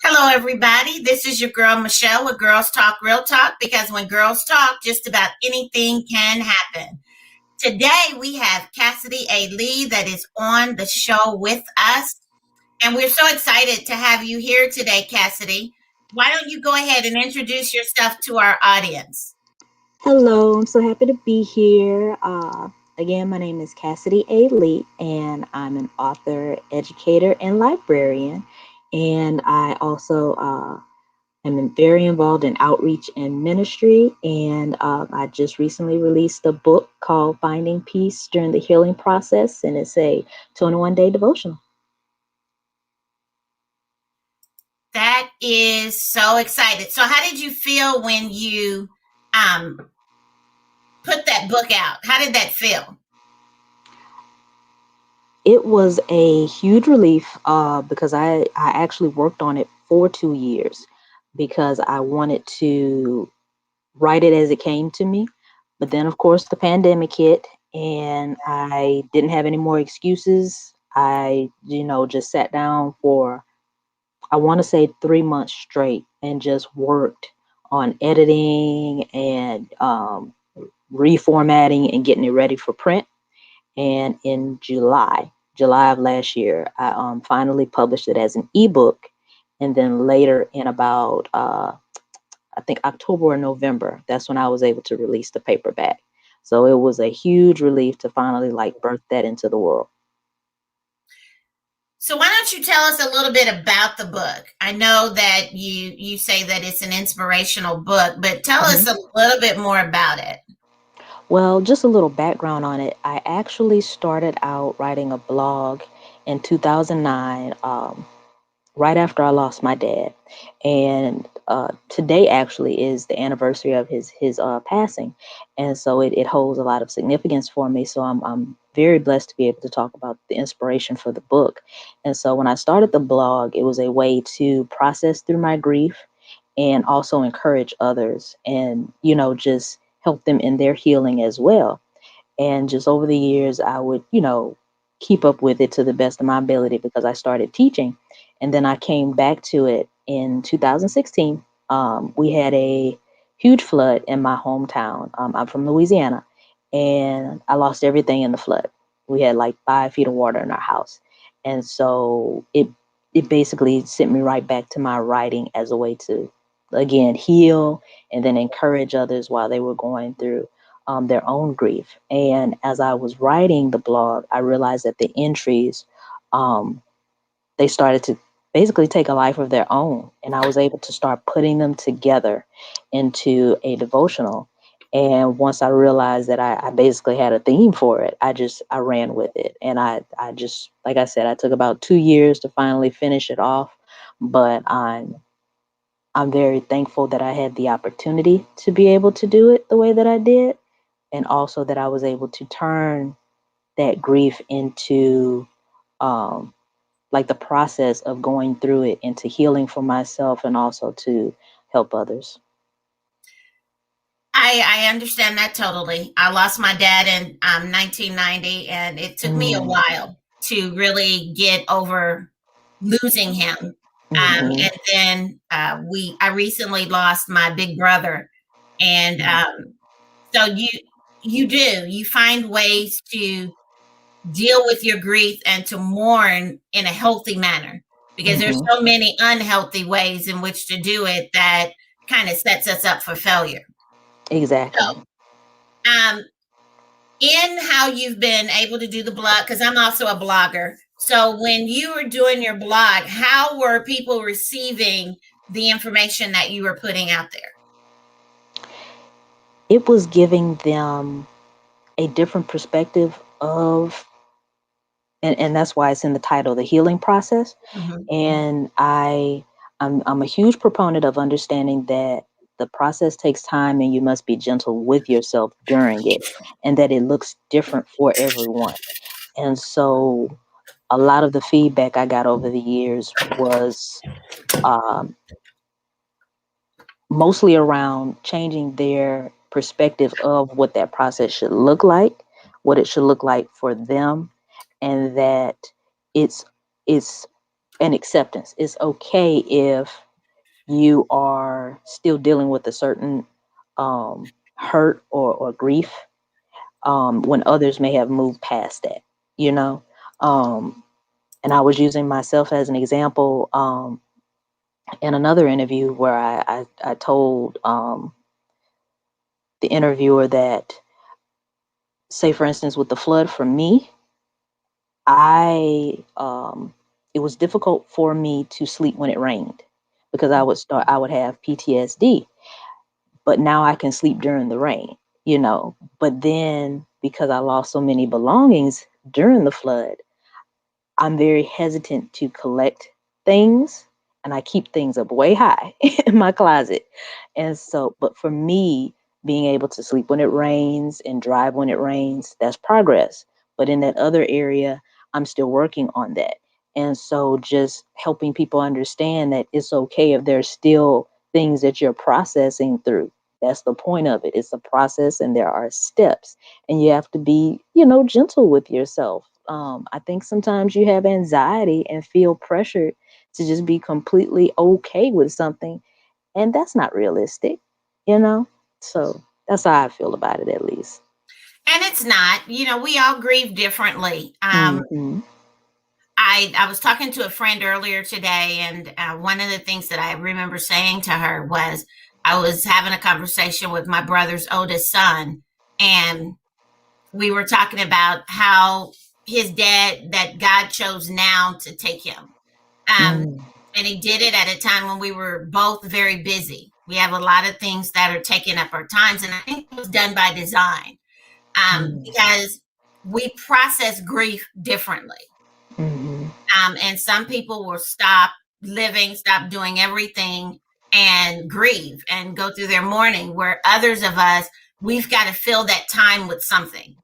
Hello, everybody. This is your girl, Michelle, with Girlz Talk, Real Talk, because when girls talk, just about anything can happen. Today, we have Cassidy Lee that is on the show with us, and we're so excited to have you here today, Cassidy. Why don't you go ahead and introduce yourself to our audience? Hello, I'm so happy to be here. Again, my name is Cassidy Lee, and I'm an author, educator, and librarian. And I also am very involved in outreach and ministry. And I just recently released a book called Finding Peace During the Healing Process, and it's a 21-day devotional. That is so excited. So how did you feel when you put that book out? How did that feel? It was a huge relief because I actually worked on it for 2 years because I wanted to write it as it came to me. But then, of course, the pandemic hit and I didn't have any more excuses. I, just sat down for, I want to say 3 months straight and just worked on editing and reformatting and getting it ready for print. And in July of last year, I finally published it as an ebook. And then later in about, I think October or November, that's when I was able to release the paperback. So it was a huge relief to finally birth that into the world. So why don't you tell us a little bit about the book? I know that you say that it's an inspirational book, but tell us a little bit more about it. Well, just a little background on it. I actually started out writing a blog in 2009, right after I lost my dad. And today actually is the anniversary of his passing. And so it holds a lot of significance for me. So I'm very blessed to be able to talk about the inspiration for the book. And so when I started the blog, it was a way to process through my grief and also encourage others and, just help them in their healing as well. And just over the years, I would, keep up with it to the best of my ability because I started teaching. And then I came back to it in 2016. We had a huge flood in my hometown. I'm from Louisiana, and I lost everything in the flood. We had like 5 feet of water in our house, and so it basically sent me right back to my writing as a way to again heal and then encourage others while they were going through their own grief. And as I was writing the blog, I realized that the entries um, they started to basically take a life of their own. And I was able to start putting them together into a devotional. And once I realized that I basically had a theme for it, I ran with it. And I just, like I said, I took about 2 years to finally finish it off. But I'm very thankful that I had the opportunity to be able to do it the way that I did. And also that I was able to turn that grief into um, like the process of going through it into healing for myself and also to help others. I understand that totally. I lost my dad in 1990, and it took me a Mm, while to really get over losing him. mm-hmm, And then I recently lost my big brother, and mm, so you find ways to deal with your grief and to mourn in a healthy manner, because there's mm-hmm. so many unhealthy ways in which to do it that kind of sets us up for failure. Exactly. So, um, in how you've been able to do the blog, because I'm also a blogger. So, when you were doing your blog, how were people receiving the information that you were putting out there? It was giving them a different perspective of, and that's why it's in the title, the healing process. Mhm. And I'm a huge proponent of understanding that the process takes time and you must be gentle with yourself during it, and that it looks different for everyone. And so a lot of the feedback I got over the years was um, mostly around changing their perspective of what that process should look like, what it should look like for them, and that it's it's an acceptance. It's okay if you are still dealing with a certain hurt or grief when others may have moved past that, you know. Um, and I was using myself as an example in another interview where I told the interviewer that, say, for instance, with the flood for me, I it was difficult for me to sleep when it rained because I would have PTSD, but now I can sleep during the rain, you know. But then because I lost so many belongings during the flood, I'm very hesitant to collect things, and I keep things up way high in my closet. And so, but for me, being able to sleep when it rains and drive when it rains, that's progress. But in that other area, I'm still working on that. And so, just helping people understand that it's okay if there's still things that you're processing through. That's the point of it. It's a process and there are steps, and you have to be, gentle with yourself. I think sometimes you have anxiety and feel pressured to just be completely okay with something, and that's not realistic, you know? So that's how I feel about it, at least. And it's not, we all grieve differently. Mm-hmm. I was talking to a friend earlier today, and one of the things that I remember saying to her was I was having a conversation with my brother's oldest son, and we were talking about how his dad, that God chose now to take him. Um, Mm-hmm. and he did it at a time when we were both very busy. We have a lot of things that are taking up our times, and I think it was done by design, because we process grief differently. Mm-hmm. And some people will stop living, stop doing everything, and grieve and go through their mourning, where others of us, we've got to fill that time with something.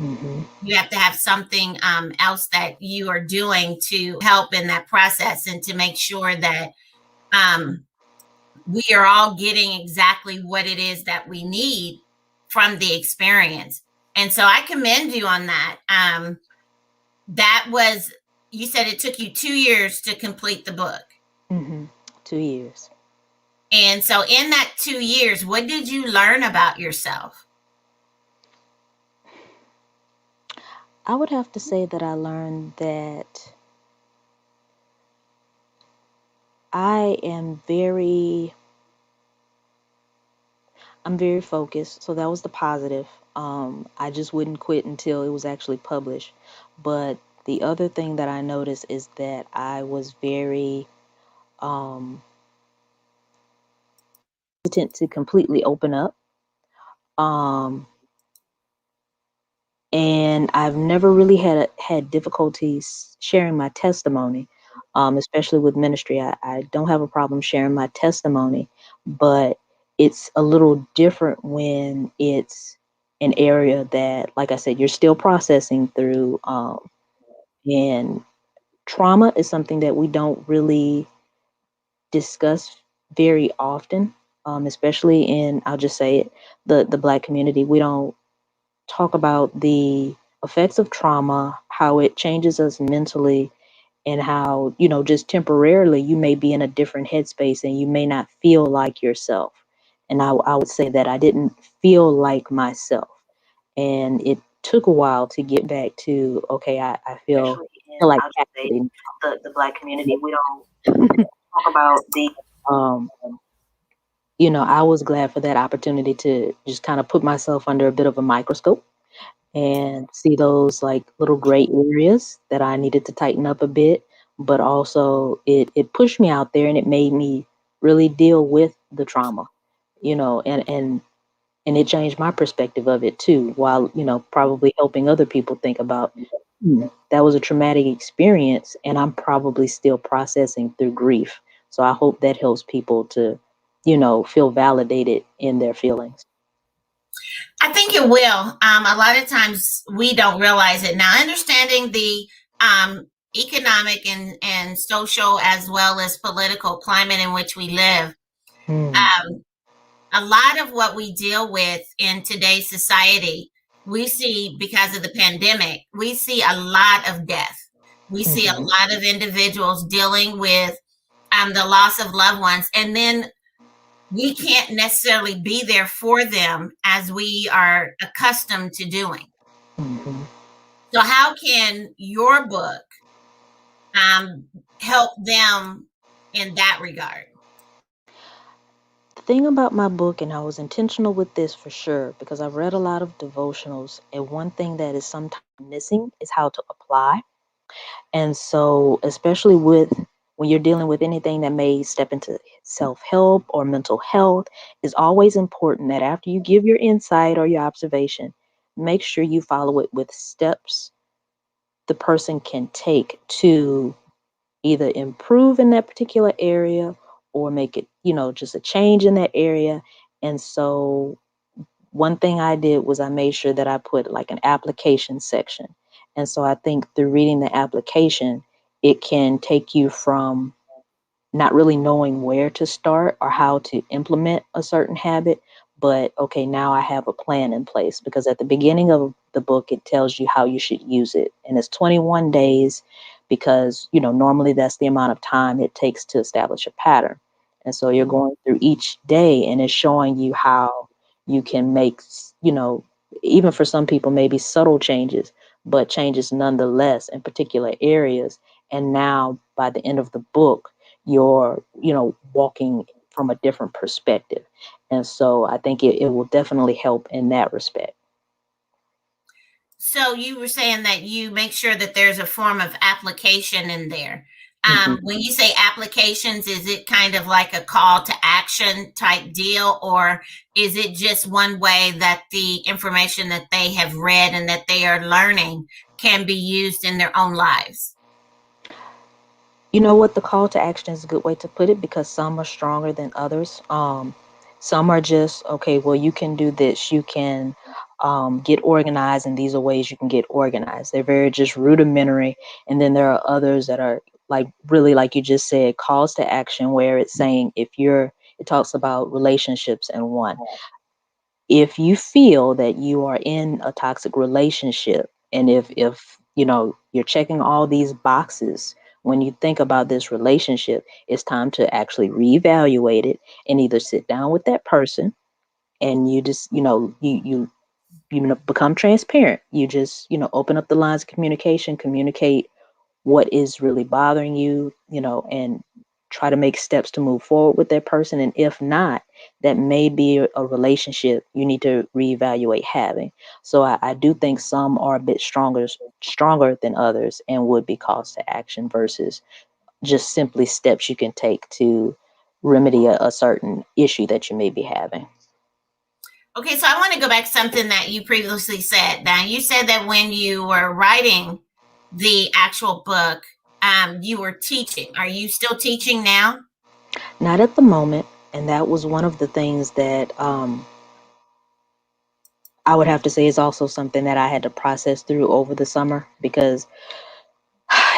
Mm-hmm. You have to have something else that you are doing to help in that process and to make sure that um, we are all getting exactly what it is that we need from the experience. And so I commend you on that. That was, you said it took you 2 years to complete the book. Mm-hmm. 2 years. And so, in that 2 years, what did you learn about yourself? I would have to say that I learned that I am very I'm very focused. So that was the positive. I just wouldn't quit until it was actually published. But the other thing that I noticed is that I was very um, hesitant to completely open up. Um, and I've never really had difficulties sharing my testimony, especially with ministry. I don't have a problem sharing my testimony, but it's a little different when it's an area that, like I said, you're still processing through. And trauma is something that we don't really discuss very often, especially in, I'll just say it, the Black community. We don't talk about the effects of trauma, how it changes us mentally, and how, just temporarily you may be in a different headspace and you may not feel like yourself. And I would say that I didn't feel like myself. And it took a while to get back to, okay, I feel like I'll just say Cassidy. the Black community, we don't talk about the um, I was glad for that opportunity to just kind of put myself under a bit of a microscope and see those like little gray areas that I needed to tighten up a bit. But also it pushed me out there and it made me really deal with the trauma, and it changed my perspective of it too, while, probably helping other people think about, that was a traumatic experience and I'm probably still processing through grief. So I hope that helps people to, feel validated in their feelings. I think it will. A lot of times we don't realize it. Now, understanding the economic and social as well as political climate in which we live, Mm, um, a lot of what we deal with in today's society, we see because of the pandemic, we see a lot of death. We see a mhm, lot of individuals dealing with the loss of loved ones. And then we can't necessarily be there for them as we are accustomed to doing. mhm. So, how can your book um, help them in that regard? The thing about my book, and I was intentional with this for sure, because I've read a lot of devotionals, and one thing that is sometimes missing is how to apply. And so, especially with when you're dealing with anything that may step into self help or mental health, it's always important that after you give your insight or your observation, make sure you follow it with steps the person can take to either improve in that particular area or make it, just a change in that area. And so one thing I did was I made sure that I put like an application section. And so I think through reading the application, it can take you from not really knowing where to start or how to implement a certain habit, but okay, now I have a plan in place, because at the beginning of the book it tells you how you should use it, and it's 21 days, because normally that's the amount of time it takes to establish a pattern. And so you're going through each day and it's showing you how you can make, even for some people maybe subtle changes, but changes nonetheless in particular areas. And now by the end of the book, you're, walking from a different perspective. And so I think it will definitely help in that respect. So, you were saying that you make sure that there's a form of application in there. Mhm. When you say applications, is it kind of like a call to action type deal, or is it just one way that the information that they have read and that they are learning can be used in their own lives? You know what? The call to action is a good way to put it, because some are stronger than others. Some are just, okay, well, you can do this. You can get organized, and these are ways you can get organized. They're very just rudimentary. And then there are others that are like really, like you just said, calls to action, where it's saying it talks about relationships and one. If you feel that you are in a toxic relationship, and if you're checking all these boxes when you think about this relationship, it's time to actually reevaluate it and either sit down with that person and you just, become transparent. You just, open up the lines of communication, communicate what is really bothering you, and try to make steps to move forward with that person. And if not, that may be a relationship you need to reevaluate having. So I do think some are a bit stronger than others and would be calls to action versus just simply steps you can take to remedy a certain issue that you may be having. Okay, so I want to go back to something that you previously said. Now, you said that when you were writing the actual book, you were teaching. Are you still teaching now? Not at the moment. And that was one of the things that I would have to say is also something that I had to process through over the summer, because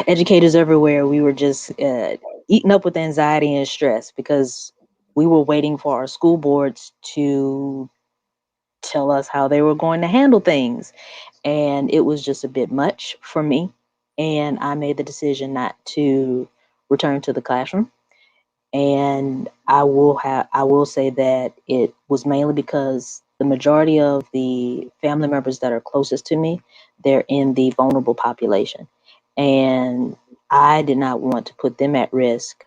educators everywhere, we were just eaten up with anxiety and stress because we were waiting for our school boards to tell us how they were going to handle things. And it was just a bit much for me. And I made the decision not to return to the classroom. And I will say that it was mainly because the majority of the family members that are closest to me, they're in the vulnerable population. And I did not want to put them at risk.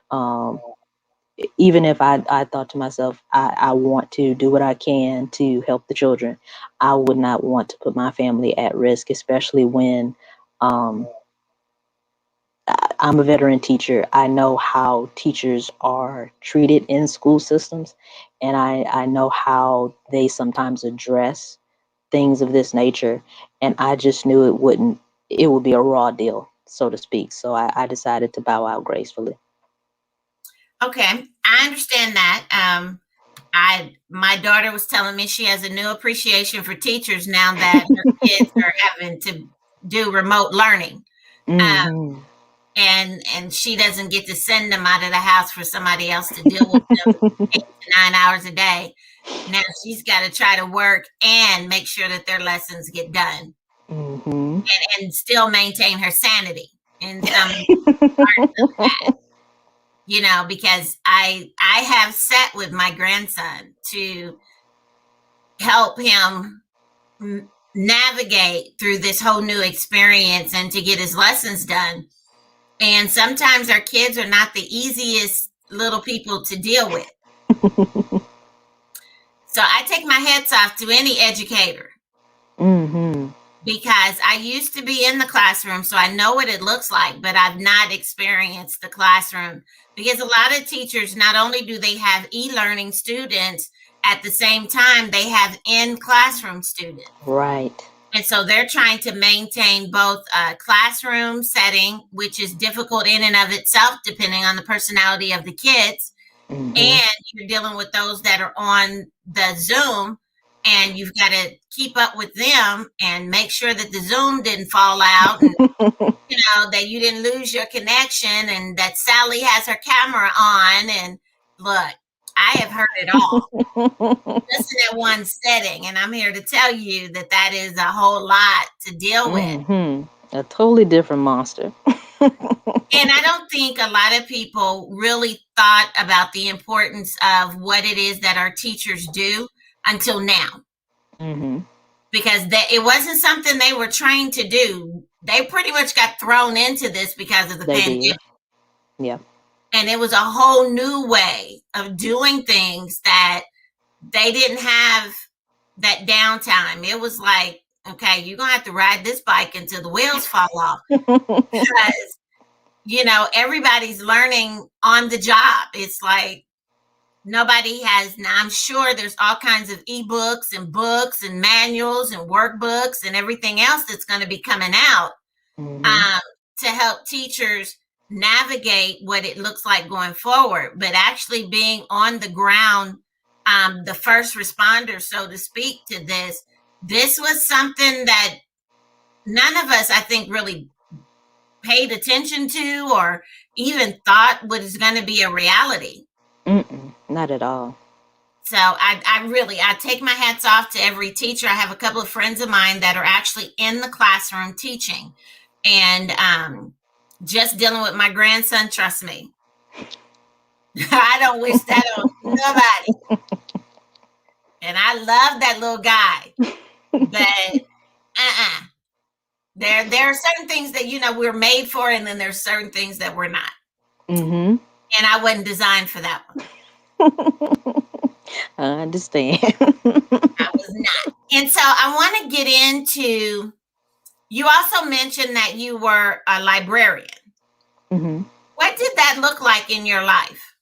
Even if I thought to myself, I want to do what I can to help the children, I would not want to put my family at risk, especially when um, I'm a veteran teacher. I know how teachers are treated in school systems, and I know how they sometimes address things of this nature. And I just knew it would be a raw deal, so to speak. So I decided to bow out gracefully. Okay, I understand that. My daughter was telling me she has a new appreciation for teachers now that her kids are having to do remote learning. Um, Hmm. and she doesn't get to send them out of the house for somebody else to deal with them 8 to 9 hours a day. Now she's got to try to work and make sure that their lessons get done, Hmm. and still maintain her sanity in some parts of that. Because I have sat with my grandson to help him navigate through this whole new experience and to get his lessons done. And sometimes our kids are not the easiest little people to deal with. So I take my hats off to any educator, Hmm. because I used to be in the classroom, so I know what it looks like, but I've not experienced the classroom, because a lot of teachers, not only do they have e-learning students, at the same time, they have in-classroom students. Right. And so they're trying to maintain both a classroom setting, which is difficult in and of itself, depending on the personality of the kids. Hmm. And you're dealing with those that are on the Zoom, and you've got to keep up with them and make sure that the Zoom didn't fall out, and that you didn't lose your connection, and that Sally has her camera on. And look, I have heard it all just in that one setting, and I'm here to tell you that that is a whole lot to deal with. Hmm. A totally different monster. And I don't think a lot of people really thought about the importance of what it is that our teachers do until now, Hmm. because it wasn't something they were trained to do. They pretty much got thrown into this because of the They pandemic. did. Yeah. And it was a whole new way of doing things that they didn't have that downtime. It was like, okay, you're going to have to ride this bike until the wheels fall off, because everybody's learning on the job. It's like nobody has. Now, I'm sure there's all kinds of ebooks and books and manuals and workbooks and everything else that's going to be coming out, Hmm. to help teachers navigate what it looks like going forward. But actually being on the ground, the first responder, so to speak, to this was something that none of us, I think, really paid attention to or even thought was going to be a reality. Not at all. So I take my hats off to every teacher. I have a couple of friends of mine that are actually in the classroom teaching, and Just dealing with my grandson, trust me. I don't wish that on nobody. And I love that little guy. But uh-uh. There are certain things that we're made for, and then there's certain things that we're not. Mm-hmm. And I wasn't designed for that one. I understand. I was not. And so I want to get into, you also mentioned that you were a librarian. Mm-hmm. What did that look like in your life?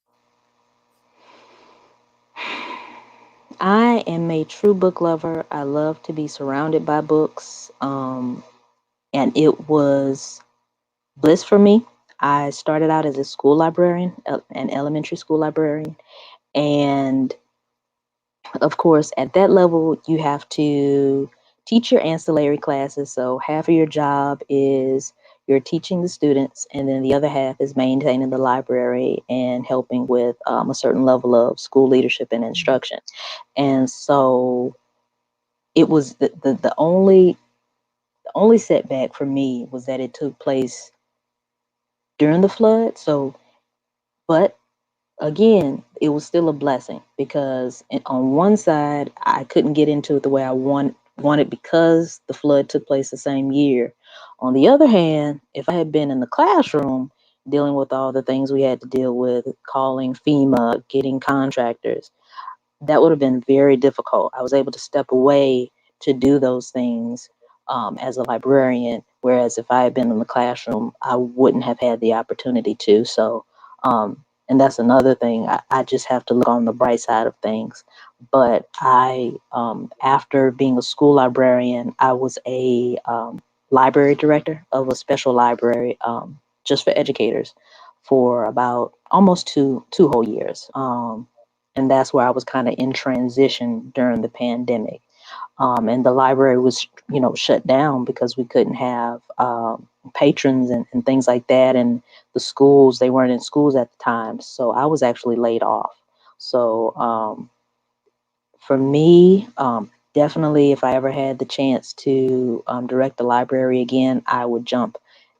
I am a true book lover. I love to be surrounded by books. And it was bliss for me. I started out as a school librarian, an elementary school librarian. And of course, at that level, you have to teach your ancillary classes. So half of your job is you're teaching the students, and then the other half is maintaining the library and helping with a certain level of school leadership and instruction. And so it was the only setback for me was that it took place during the flood. So, but again, it was still a blessing because on one side, I couldn't get into it the way I wanted because the flood took place the same year. On the other hand, if I had been in the classroom dealing with all the things we had to deal with, calling FEMA, getting contractors, that would have been very difficult. I was able to step away to do those things as a librarian, whereas if I had been in the classroom, I wouldn't have had the opportunity to. So, and that's another thing. I just have to look on the bright side of things. But after being a school librarian, I was a library director of a special library just for educators for about almost two whole years. And that's where I was kind of in transition during the pandemic. And the library was, shut down because we couldn't have patrons and things like that. And the schools, they weren't in schools at the time. So I was actually laid off. So for me, definitely, if I ever had the chance to direct the library again, I would jump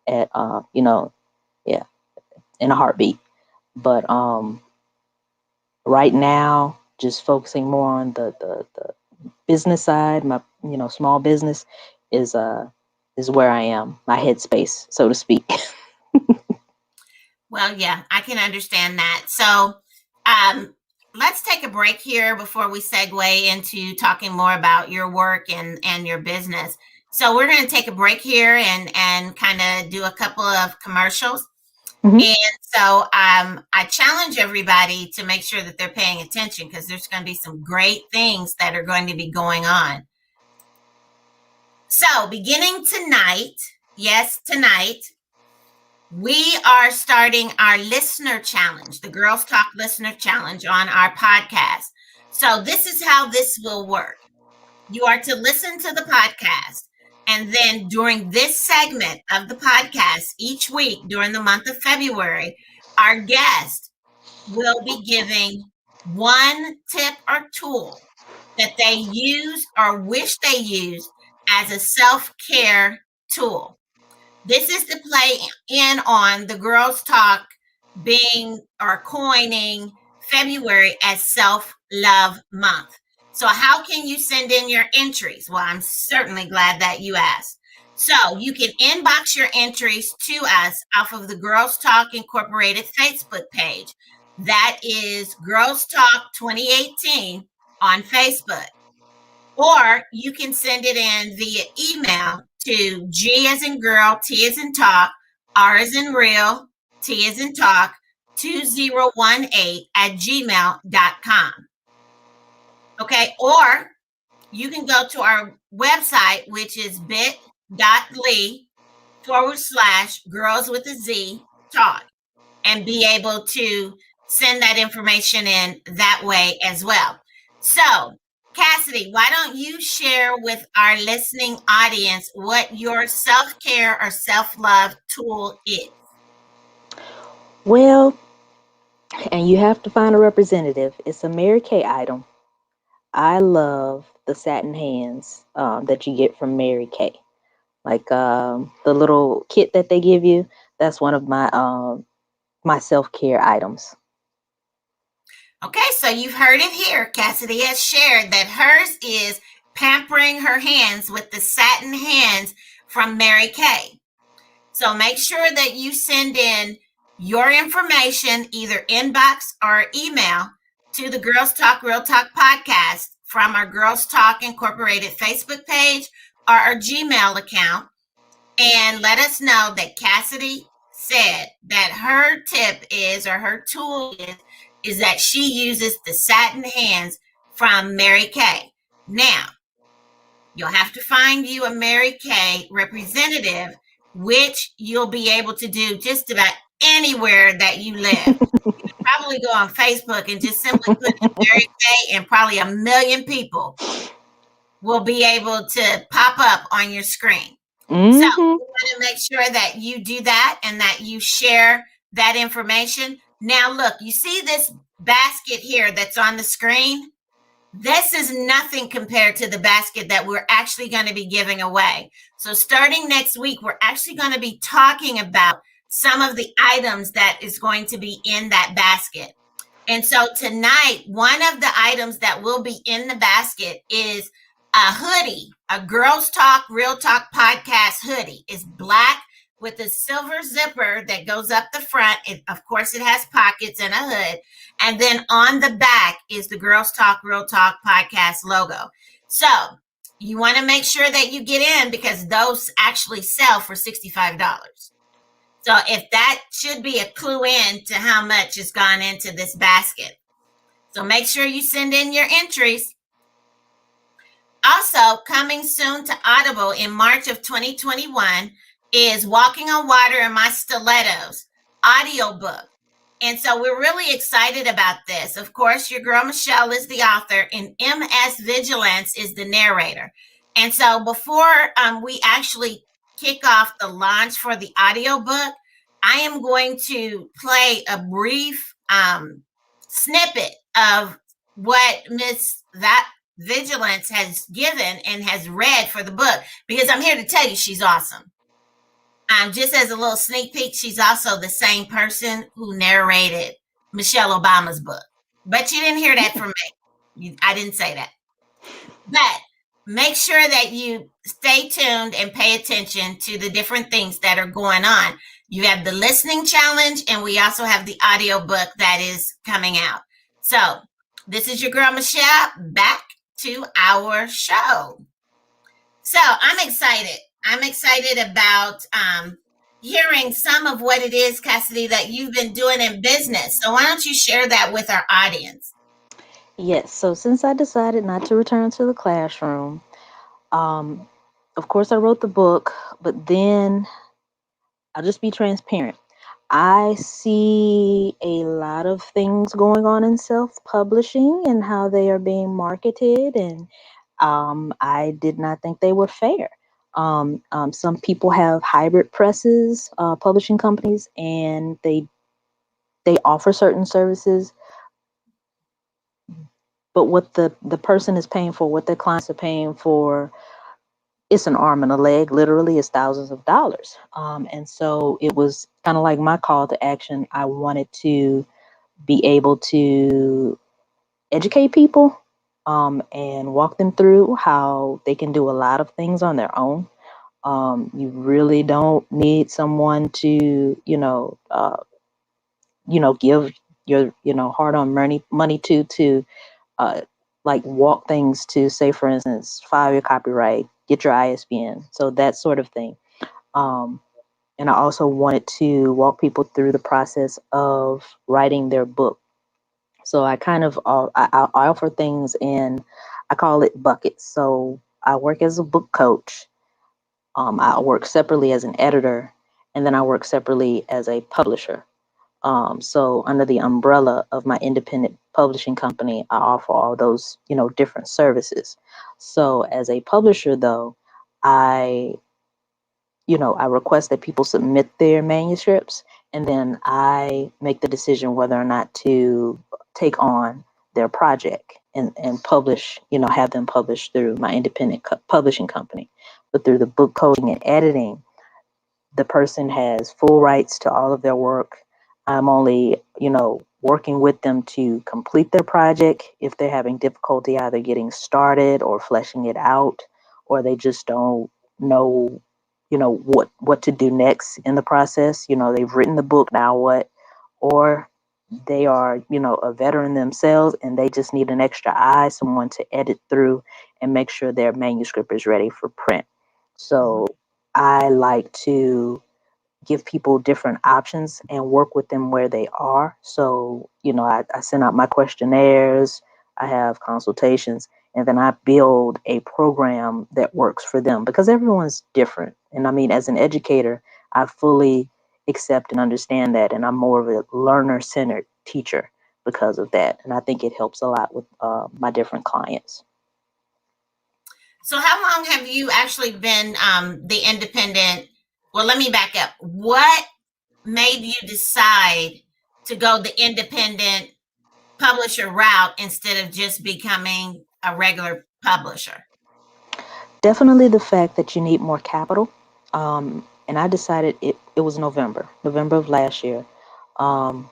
at, yeah, in a heartbeat. But right now, just focusing more on the business side, my small business is is where I am, my headspace, so to speak. Well, yeah, I can understand that. So, um, let's take a break here before we segue into talking more about your work and your business. So, we're going to take a break here and kind of do a couple of commercials. Mhm. And so, I challenge everybody to make sure that they're paying attention because there's going to be some great things that are going to be going on. So, beginning tonight, yes, tonight, we are starting our listener challenge, the Girlz Talk listener challenge on our podcast. So, this is how this will work. You are to listen to the podcast. And then during this segment of the podcast, each week during the month of February, our guest will be giving one tip or tool that they use or wish they used as a self care tool. This is to play in on the Girlz Talk being or coining February as Self Love Month. So, how can you send in your entries? Well, I'm certainly glad that you asked. So, you can inbox your entries to us off of the Girlz Talk Incorporated Facebook page. That is Girlz Talk 2018 on Facebook. Or you can send it in via email to G as in girl, T as in talk, R as in real, T as in talk, 2018 at gmail.com. Okay. Or you can go to our website, which is bit.ly/girls with a Z talk, and be able to send that information in that way as well. So, Cassidy, why don't you share with our listening audience what your self care or self love tool is? Well, and you have to find a representative. It's a Mary Kay item. I love the satin hands that you get from Mary Kay, like the little kit that they give you. that's one of my self-care items. Okay, so you've heard it here. Cassidy has shared that hers is pampering her hands with the satin hands from Mary Kay. So make sure that you send in your information, either inbox or email, to the Girlz Talk Real Talk podcast from our Girlz Talk Incorporated Facebook page or our Gmail account, and let us know that Cassidy said that her tip is, or her tool is that she uses the satin hands from Mary Kay. Now, you'll have to find you a Mary Kay representative, which you'll be able to do just about anywhere that you live. You can probably go on Facebook and just simply put in Mary Kay, and probably a million people will be able to pop up on your screen. Mm-hmm. So we want to make sure that you do that and that you share that information. Now, look, you see this basket here that's on the screen? This is nothing compared to the basket that we're actually going to be giving away. So starting next week, we're actually going to be talking about some of the items that is going to be in that basket. And so tonight, one of the items that will be in the basket is a hoodie, a Girlz Talk Real Talk podcast hoodie. It's black with a silver zipper that goes up the front. Of course, it has pockets and a hood. And then on the back is the Girlz Talk Real Talk podcast logo. So you want to make sure that you get in, because those actually sell for $65. So if that should be a clue in to how much has gone into this basket. So make sure you send in your entries. Also, coming soon to Audible in March of 2021 is Walking on Water in My Stilettos audiobook. And so we're really excited about this. Of course, your girl Michelle is the author, and MS Vigilance is the narrator. And so before we actually kick off the launch for the audiobook, I am going to play a brief snippet of what Miss Vigilance has given and has read for the book, because I'm here to tell you she's awesome. Just as a little sneak peek, she's also the same person who narrated Michelle Obama's book. But you didn't hear that from me. I didn't say that. But make sure that you stay tuned and pay attention to the different things that are going on. You have the listening challenge, and we also have the audiobook that is coming out. So this is your girl Michelle, back to our show. So I'm excited. I'm excited about hearing some of what it is, Cassidy, that you've been doing in business. So why don't you share that with our audience? Yes. So since I decided not to return to the classroom, of course I wrote the book, but then I'll just be transparent. I see a lot of things going on in self-publishing and how they are being marketed, and I did not think they were fair. Some people have hybrid presses, publishing companies, and they offer certain services, but what the person is paying for, what their clients are paying for, it's an arm and a leg. Literally, it's thousands of dollars. And so it was kind of like my call to action. I wanted to be able to educate people and walk them through how they can do a lot of things on their own. You really don't need someone to, give your, hard-earned money to like walk things to, say, for instance, file your copyright, get your ISBN, so that sort of thing. And I also wanted to walk people through the process of writing their book. So I kind of I offer things in, I call it buckets. So I work as a book coach. I work separately as an editor, and then I work separately as a publisher. So under the umbrella of my independent publishing company, I offer all those, different services. So as a publisher, though, I request that people submit their manuscripts, and then I make the decision whether or not to take on their project and publish, have them published through my independent publishing company. But through the book coding and editing, the person has full rights to all of their work. I'm only, working with them to complete their project if they're having difficulty either getting started or fleshing it out, or they just don't know, what to do next in the process. They've written the book, now what? Or they are, a veteran themselves and they just need an extra eye, someone to edit through and make sure their manuscript is ready for print. So I like to give people different options and work with them where they are. So, I send out my questionnaires, I have consultations, and then I build a program that works for them because everyone's different. And I mean, as an educator, I fully accept and understand that. And I'm more of a learner centered teacher because of that. And I think it helps a lot with my different clients. So how long have you actually been the independent? Well, let me back up. What made you decide to go the independent publisher route instead of just becoming a regular publisher? Definitely the fact that you need more capital. And I decided it was November of last year, um,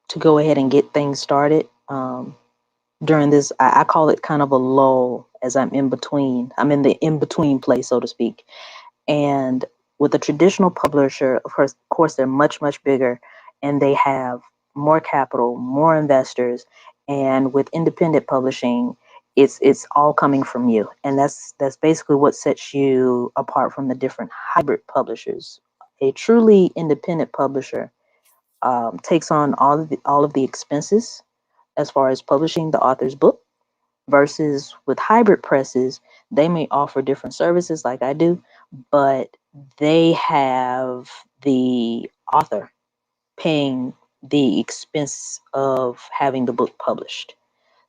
to go ahead and get things started. During this, I call it kind of a lull as I'm in between. I'm in the in between place, so to speak. And with a traditional publisher, of course, they're much, much bigger and they have more capital, more investors. And with independent publishing, it's all coming from you. And that's basically what sets you apart from the different hybrid publishers. A truly independent publisher takes on all of the expenses as far as publishing the author's book, versus with hybrid presses, they may offer different services like I do, but they have the author paying the expense of having the book published.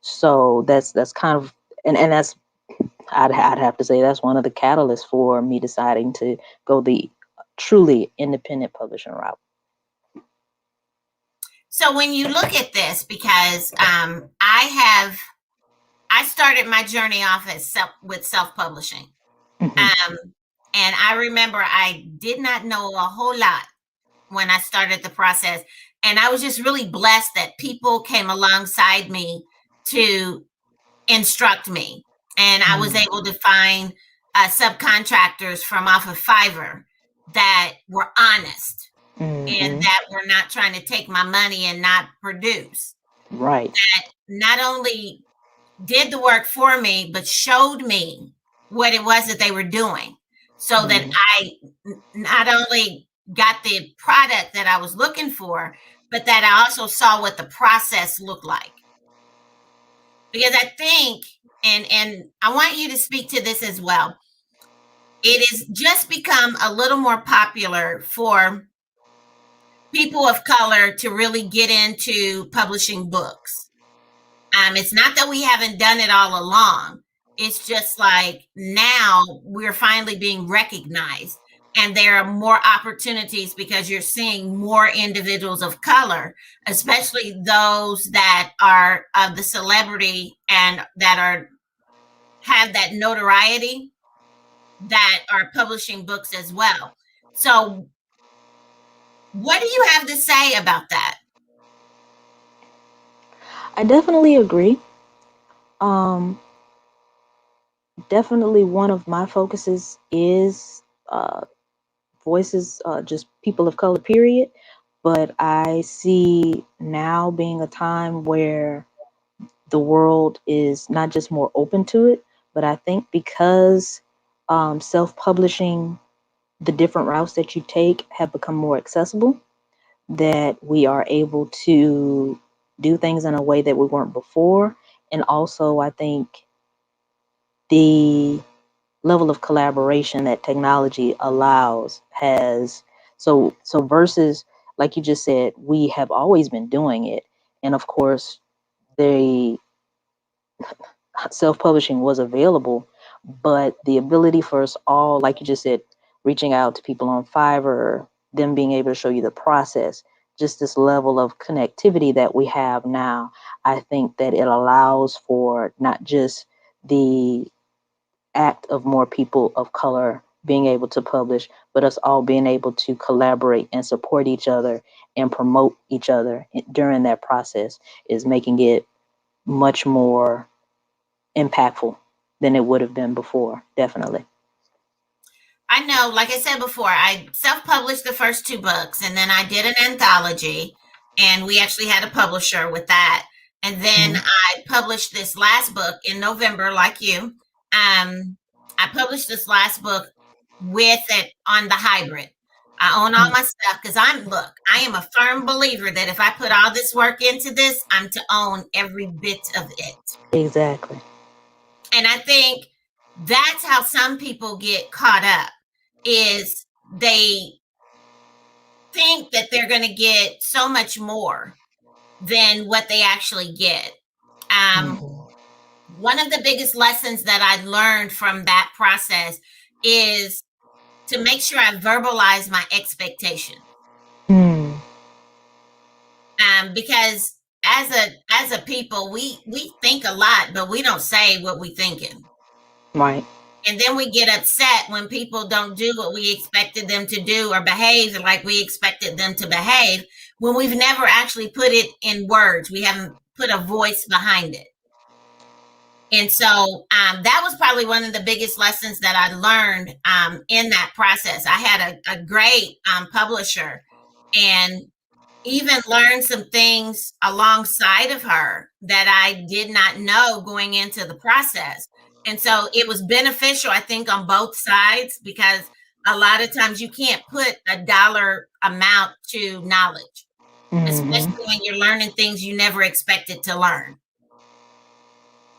So that's kind of, and that's, I'd have to say that's one of the catalysts for me deciding to go the truly independent publishing route. So when you look at this, because I started my journey off with self publishing, Mhm. um, and I remember I did not know a whole lot when I started the process, and I was just really blessed that people came alongside me to instruct me, and I was Mm. able to find subcontractors from off of Fiverr that were honest and Mhm. that were not trying to take my money and not produce. Right. That not only did the work for me, but showed me what it was that they were doing so that Mm. I not only got the product that I was looking for, but that I also saw what the process looked like. Because I think, and I want you to speak to this as well, it has just become a little more popular for people of color to really get into publishing books. It's not that we haven't done it all along. It's just like now we're finally being recognized, and there are more opportunities because you're seeing more individuals of color, especially those that are of the celebrity and that are have that notoriety that are publishing books as well. So, what do you have to say about that? I definitely agree. Um, Definitely one of my focuses is voices, just people of color, period. But I see now being a time where the world is not just more open to it, but I think because self publishing, the different routes that you take have become more accessible, that we are able to do things in a way that we weren't before. And also, I think the level of collaboration that technology allows has, so versus, like you just said, we have always been doing it, and of course the self-publishing was available, but the ability for us all, like you just said, reaching out to people on Fiverr, them being able to show you the process, just this level of connectivity that we have now, I think that it allows for not just the act of more people of color being able to publish, but us all being able to collaborate and support each other and promote each other during that process is making it much more impactful than it would have been before. Definitely. I know, like I said before, I self-published the first two books, and then I did an anthology, and we actually had a publisher with that. And then Mhm. I published this last book in November, like you. I published this last book with it on the hybrid. I own all my stuff because I am a firm believer that if I put all this work into this, I'm to own every bit of it. Exactly. And I think that's how some people get caught up is they think that they're going to get so much more than what they actually get. Um, Mhm. One of the biggest lessons that I learned from that process is to make sure I verbalize my expectations. Hmm. Because as a people, we think a lot, but we don't say what we thinking. Right. And then we get upset when people don't do what we expected them to do or behave like we expected them to behave when we've never actually put it in words. We haven't put a voice behind it. And so that was probably one of the biggest lessons that I learned in that process. I had a great publisher and even learned some things alongside of her that I did not know going into the process. And so it was beneficial, I think, on both sides because a lot of times you can't put a dollar amount to knowledge, Hmm. especially when you're learning things you never expected to learn.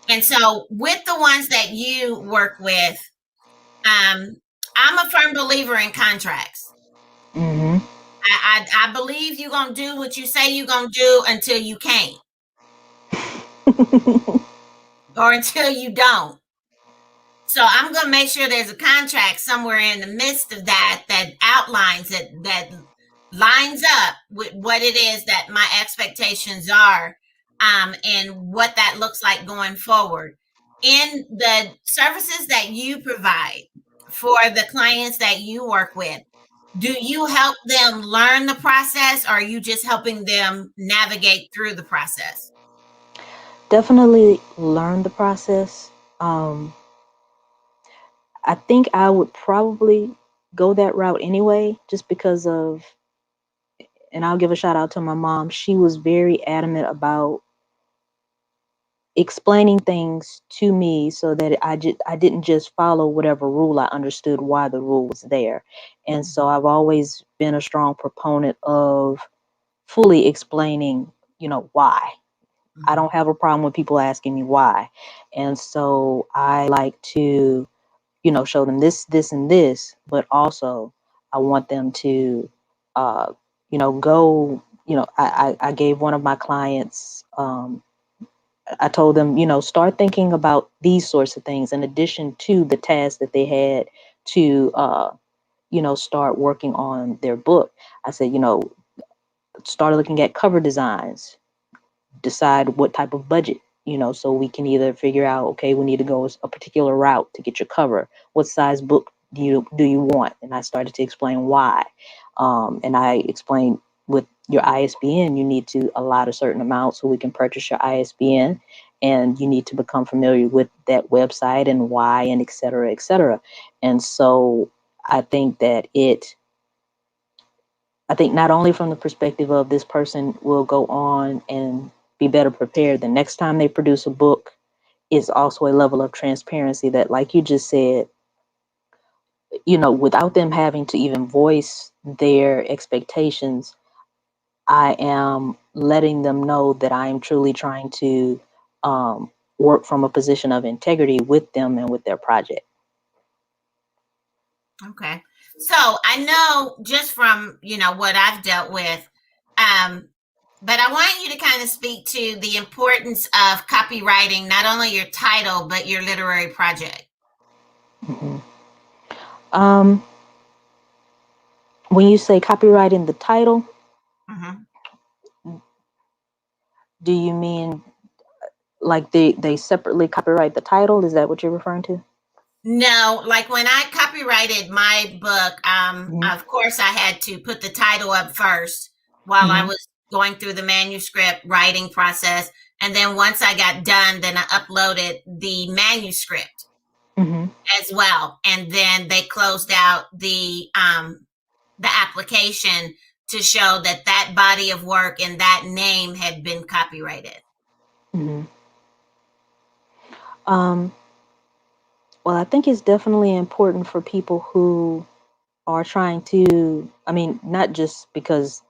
And so with the ones that you work with, um, I'm a firm believer in contracts. Hmm. I believe you're gonna do what you say you're gonna do until you can't or until you don't. So I'm going to make sure there's a contract somewhere in the midst of that that outlines it, that lines up with what it is that my expectations are, and what that looks like going forward. In the services that you provide for the clients that you work with, do you help them learn the process or are you just helping them navigate through the process? Definitely learn the process. Um, I think I would probably go that route anyway, just because of, and I'll give a shout out to my mom. She was very adamant about explaining things to me so that I didn't just follow whatever rule. I understood why the rule was there. And so I've always been a strong proponent of fully explaining, why. I Mhm. don't have a problem with people asking me why. And so I like to, show them this, and this, but also I want them to, go, I gave one of my clients, I told them, start thinking about these sorts of things in addition to the tasks that they had to, start working on their book. I said, start looking at cover designs, decide what type of budget, so we can either figure out, okay, we need to go a particular route to get your cover. What size book do you want? And I started to explain why. And I explained with your ISBN, you need to allot a certain amount so we can purchase your ISBN, and you need to become familiar with that website and why, and et cetera, et cetera. And so I think that I think not only from the perspective of this person will go on and be better prepared the next time they produce a book, is also a level of transparency that, like you just said, without them having to even voice their expectations, I am letting them know that I am truly trying to work from a position of integrity with them and with their project. Okay. So I know just from, what I've dealt with, um, but I want you to kind of speak to the importance of copywriting, not only your title, but your literary project. Hmm. Um, when you say copywriting the title, Hmm. do you mean like they separately copyright the title? Is that what you're referring to? No, like when I copyrighted my book, Mhm. of course I had to put the title up first while I Mhm. was going through the manuscript writing process. And then once I got done, then I uploaded the manuscript Mhm. as well. And then they closed out the application to show that that body of work and that name had been copyrighted. Mhm. Um, well, I think it's definitely important for people who are trying to, I mean, not just because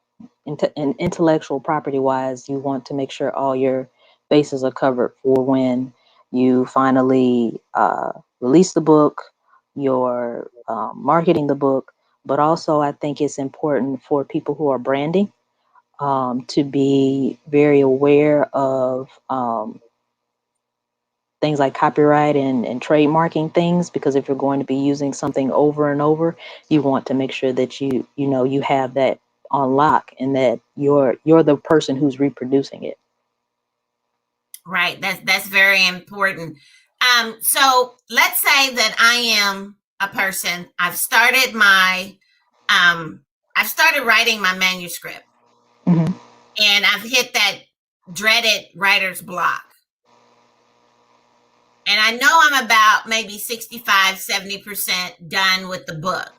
intellectual property wise, you want to make sure all your bases are covered for when you finally release the book, you're marketing the book, but also I think it's important for people who are branding to be very aware of things like copyright and trademarking things, because if you're going to be using something over and over, you want to make sure that you know you have that on lock and that you're the person who's reproducing it. Right. That's very important. So let's say that I am a person. Um, I've started writing my manuscript, Hmm. and I've hit that dreaded writer's block. And I know I'm about maybe 65, 70% done with the book.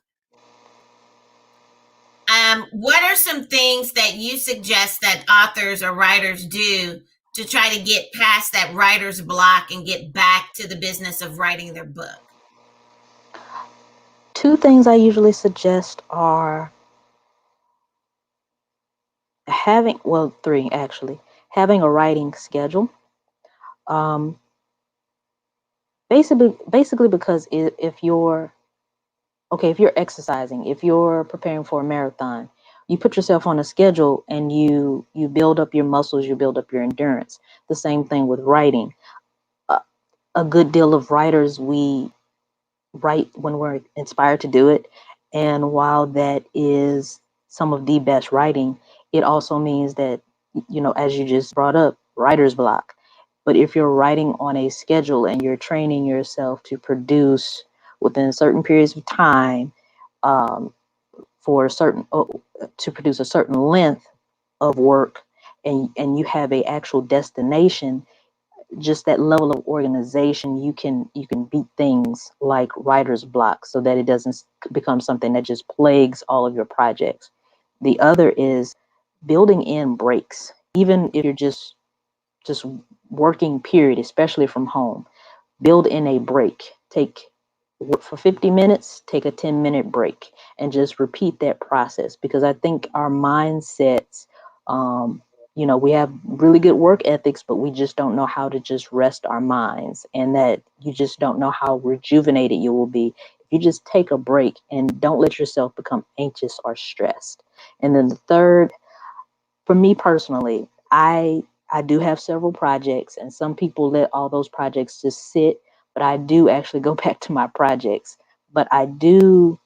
What are some things that you suggest that authors or writers do to try to get past that writer's block and get back to the business of writing their book? Two things I usually suggest are having, well, three actually, having a writing schedule. Um, basically because if you're okay, if you're exercising, if you're preparing for a marathon, you put yourself on a schedule and you build up your muscles, you build up your endurance. The same thing with writing. A, a good deal of writers, we write when we're inspired to do it, and while that is some of the best writing, it also means that, as you just brought up, writer's block. But if you're writing on a schedule and you're training yourself to produce within certain periods of time, um, for a certain to produce a certain length of work, and you have a actual destination, just that level of organization, you can beat things like writer's block so that it doesn't become something that just plagues all of your projects. The other is building in breaks, even if you're just working, period, especially from home. Build in a break. Take work for 50 minutes, take a 10-minute break, and just repeat that process, because I think our mindsets, um, we have really good work ethics, but we just don't know how to just rest our minds, and that you just don't know how rejuvenated you will be if you just take a break and don't let yourself become anxious or stressed. And then the third, for me personally, I do have several projects, and some people let all those projects just sit, but I do actually go back to my projects. But I do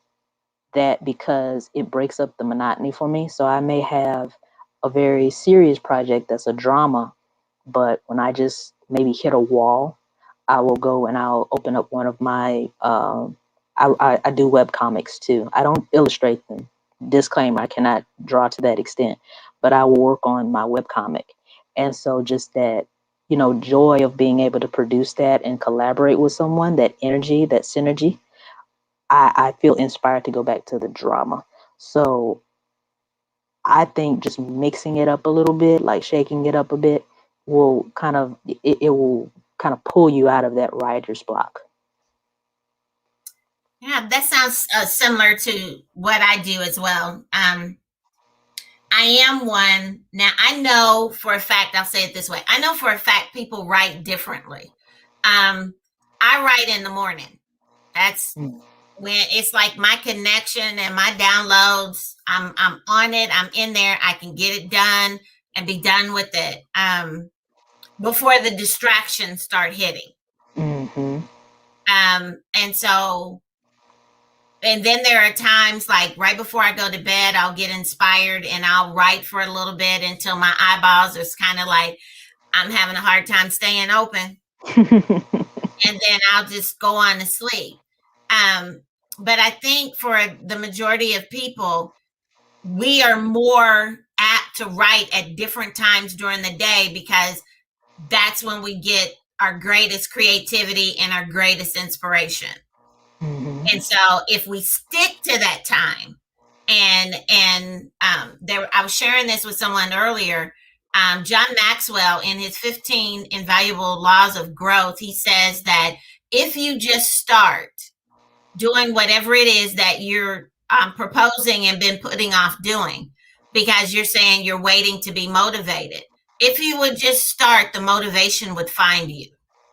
that because it breaks up the monotony for me. So I may have a very serious project that's a drama, but when I just maybe hit a wall, I will go and I'll open up one of my. I do web comics too. I don't illustrate them. Disclaimer: I cannot draw to that extent, but I will work on my web comic, and so just that, joy of being able to produce that and collaborate with someone, that energy, that synergy. I feel inspired to go back to the drama. So I think just mixing it up a little bit, like shaking it up a bit, will kind of it will kind of pull you out of that writer's block. Yeah, that sounds similar to what I do as well. I am one. Now, I know for a fact, I'll say it this way, I know for a fact people write differently. Um, I write in the morning. That's Mm. when it's like my connection and my downloads. I'm on it. I'm in there. I can get it done and be done with it before the distractions start hitting. Mm-hmm. And so, and then there are times like right before I go to bed, I'll get inspired and I'll write for a little bit until my eyeballs is kind of like I'm having a hard time staying open. and then I'll just go on to sleep. Um, but I think for the majority of people, we are more apt to write at different times during the day because that's when we get our greatest creativity and our greatest inspiration. Mm-hmm. And so if we stick to that time, and there, I was sharing this with someone earlier. John Maxwell, in his 15 Invaluable Laws of Growth, he says that if you just start doing whatever it is that you're proposing and been putting off doing, because you're saying you're waiting to be motivated, if you would just start, the motivation would find you.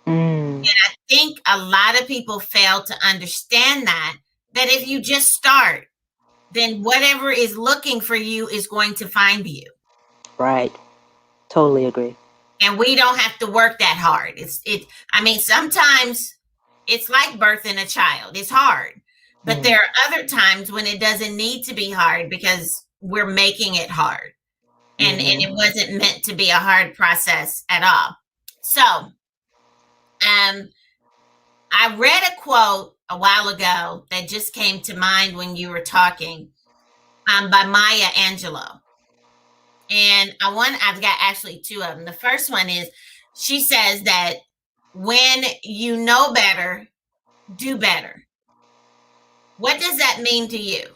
Mm, And I think a lot of people fail to understand that if you just start, then whatever is looking for you is going to find you. right. Totally agree. And we don't have to work that hard. I mean, sometimes it's like birthing a child. It's hard. But Mm, there are other times when it doesn't need to be hard because we're making it hard. And it mm-hmm. wasn't meant to be a hard process at all. So, I read a quote a while ago that just came to mind when you were talking, by Maya Angelou. And I've got actually two of them. The first one is, she says that when you know better, do better. What does that mean to you?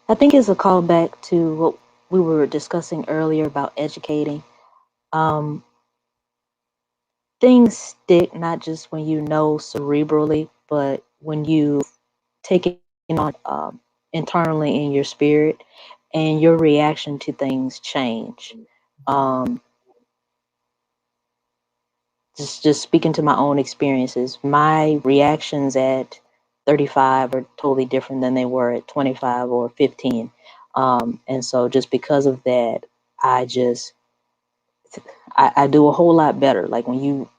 I think it's a callback to what we were discussing earlier about educating. Um, Things stick not just when you know cerebrally, but when you take it on internally in your spirit, and your reaction to things change. Um, just speaking to my own experiences, my reactions at 35 are totally different than they were at 25 or 15. And so just because of that, I just I do a whole lot better. Like when you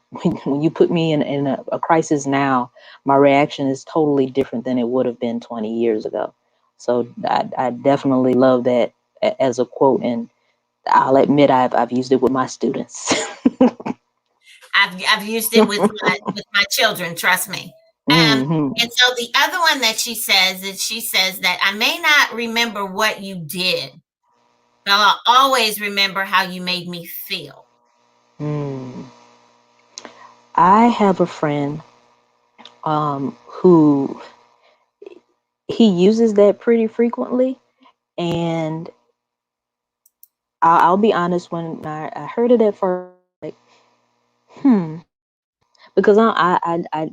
when you put me in a crisis now, my reaction is totally different than it would have been 20 years ago. So I definitely love that as a quote, and I'll admit I've used it with my students. I've used it with my children. Trust me. Hmm. And so the other one that she says is, she says that I may not remember what you did, but I'll always remember how you made me feel. Mm. I have a friend who he uses that pretty frequently, and I'll be honest. When I heard it at first, I was like, because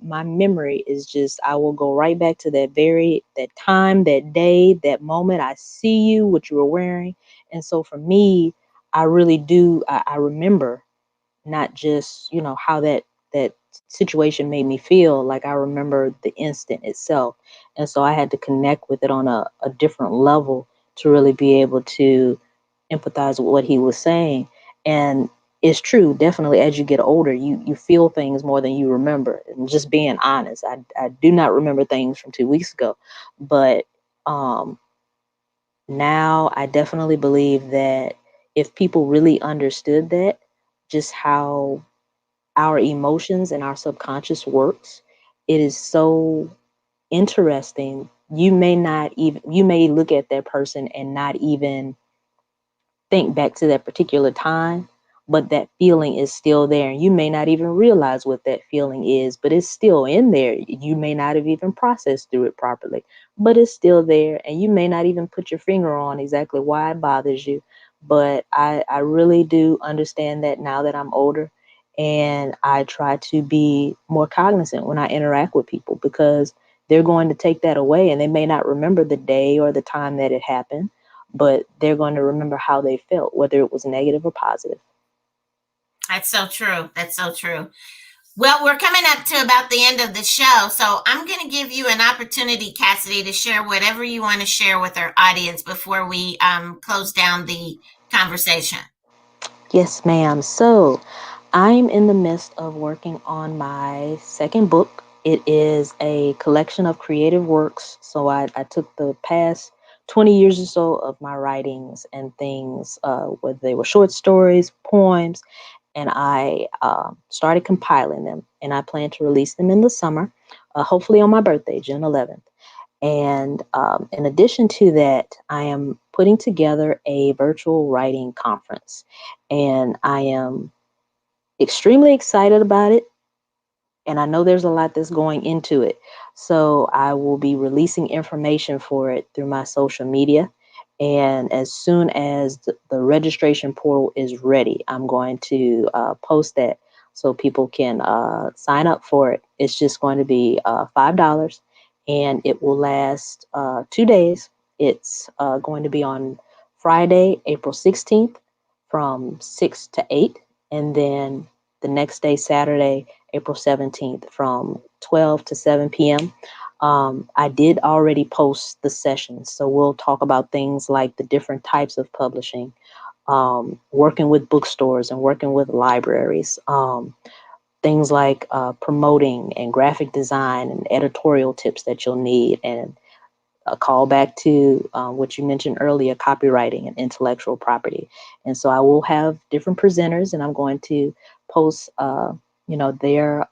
my memory is just, I will go right back to that time, that day, that moment. I see you, what you were wearing, and so for me, I really do. I remember not just how that situation made me feel. Like, I remember the instant itself, and so I had to connect with it on a different level to really be able to empathize with what he was saying. And it's true, definitely, as you get older, you feel things more than you remember. And just being honest, I do not remember things from 2 weeks ago, but um now I definitely believe that if people really understood that, just how our emotions and our subconscious works, it is so interesting. You may look at that person and not even think back to that particular time, but that feeling is still there. And you may not even realize what that feeling is, but it's still in there. You may not have even processed through it properly, but it's still there. And you may not even put your finger on exactly why it bothers you. But I really do understand that now that I'm older. And I try to be more cognizant when I interact with people, because they're going to take that away, and they may not remember the day or the time that it happened, but they're going to remember how they felt, whether it was negative or positive. That's so true. That's so true. Well, we're coming up to about the end of the show, so I'm going to give you an opportunity, Cassidy, to share whatever you want to share with our audience before we close down the conversation. Yes, ma'am. So I'm in the midst of working on my second book. It is a collection of creative works. So I took the past 20 years or so of my writings and things, whether they were short stories, poems, and I started compiling them, and I plan to release them in the summer, hopefully on my birthday, June 11th. And in addition to that, I am putting together a virtual writing conference, and I am extremely excited about it. And I know there's a lot that's going into it. So I will be releasing information for it through my social media. And as soon as the registration portal is ready, I'm going to post that so people can sign up for it. It's just going to be $5, and it will last 2 days. It's going to be on Friday, April 16th from 6 to 8. And then the next day, Saturday, April 17th from 12 to 7 p.m. I did already post the sessions, so we'll talk about things like the different types of publishing, working with bookstores and working with libraries, things like promoting and graphic design and editorial tips that you'll need, and a call back to what you mentioned earlier, copywriting and intellectual property. And so I will have different presenters, and I'm going to post, their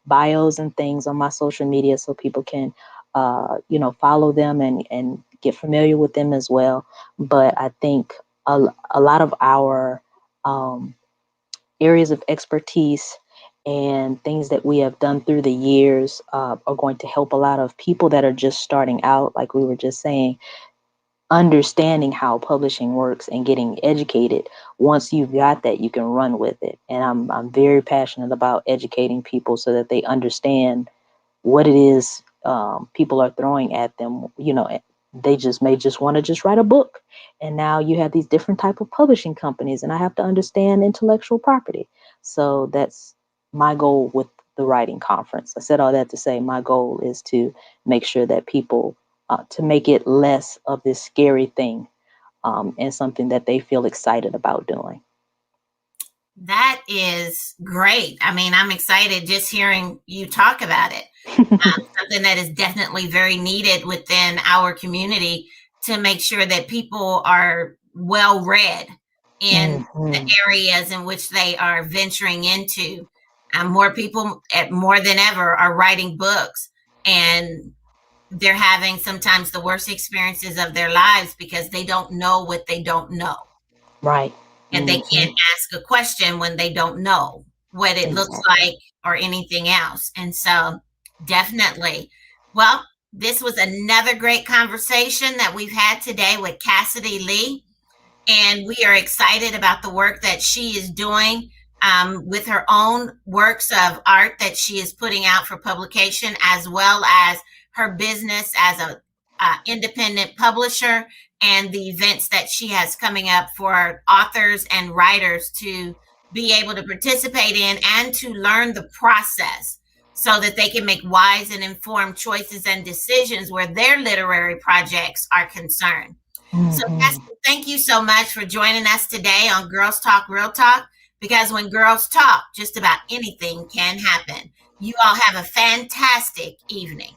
bios and things on my social media so people can, follow them and get familiar with them as well. But I think a lot of our areas of expertise and things that we have done through the years are going to help a lot of people that are just starting out, like we were just saying, understanding how publishing works and getting educated. Once you've got that, you can run with it. And I'm very passionate about educating people so that they understand what it is people are throwing at them. They may just want to just write a book, and now you have these different type of publishing companies, and I have to understand intellectual property. So that's my goal with the writing conference. I said all that to say my goal is to make sure that people to make it less of this scary thing, and something that they feel excited about doing. That is great. I mean, I'm excited just hearing you talk about it. Something that is definitely very needed within our community to make sure that people are well read in the areas in which they are venturing into. More people, more than ever, are writing books, and they're having sometimes the worst experiences of their lives because they don't know what they don't know. Right. And they can't ask a question when they don't know what it looks like or anything else. And so definitely, well, this was another great conversation that we've had today with Cassidy Lee. And we are excited about the work that she is doing with her own works of art that she is putting out for publication, as well as her business as a independent publisher and the events that she has coming up for authors and writers to be able to participate in and to learn the process so that they can make wise and informed choices and decisions where their literary projects are concerned. So, Cassidy, thank you so much for joining us today on Girlz Talk Real Talk, because when girls talk, just about anything can happen. You all have a fantastic evening.